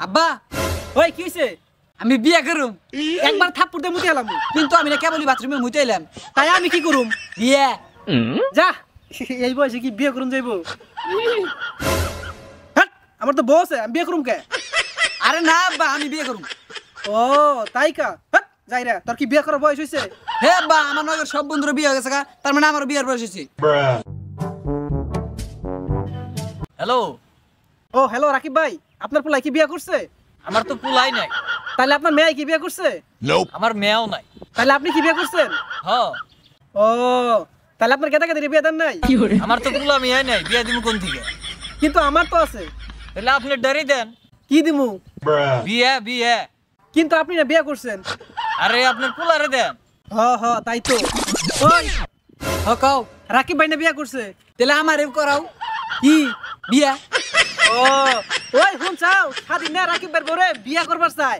আব্বা ওই কি হইছে? আমি বিয়ে করুম, একবার থাপ্পড় দিয়ে মুতে এলাম। কিন্তু আমি না কেবলই বাথরুমে মুতে এলাম। তাই আমি কি করুম? বিয়ে যা, এই বয়সে কি বিয়ে করুন যাইবো? হাট, আমার তো বউ আছে, আমি বিয়ে করুম কে? আরে না আব্বা, আমি বিয়ে করুম। ও তাই কা? হাট, যাই রে, তোর কি বিয়ে করার বয়স হইছে? হে আব্বা, আমার নগর সব বন্ধুরা বিয়ে হয়ে গেছে গা, তার মানে আমারও বিয়ের বয়স হয়েছে। হ্যালো, ও হ্যালো রাকিব ভাই, আপনার পোলাই কি বিয়ে করছে? আমার তো পুলাই নাই। তাহলে আপনার মেয়ে কি বিয়ে করছে? আমার মেয়েও নাই। তাহলে আপনি কি বিয়ে করছেন? হ, ও তাহলে আপনার গেদা গেদের বিয়ে দেন নাই? আমার তো পুলা মেয়ে নাই, বিয়া দিমু কোন থেকে? কিন্তু আমার তো আছে। তাহলে আপনি ডারি দেন। কি দিমু? বিয়ে বিয়ে। কিন্তু আপনি না বিয়ে করছেন। আরে আপনার পুলারে দেন। হ হ তাই তো। ওই হ কও, রাকিব ভাই না বিয়ে করছে? তাহলে আমারে করাও কি বিয়া। ও ওই শুন চাও স্বাধীন না রাকিব ভাই বরে বিয়ে করবার চাই।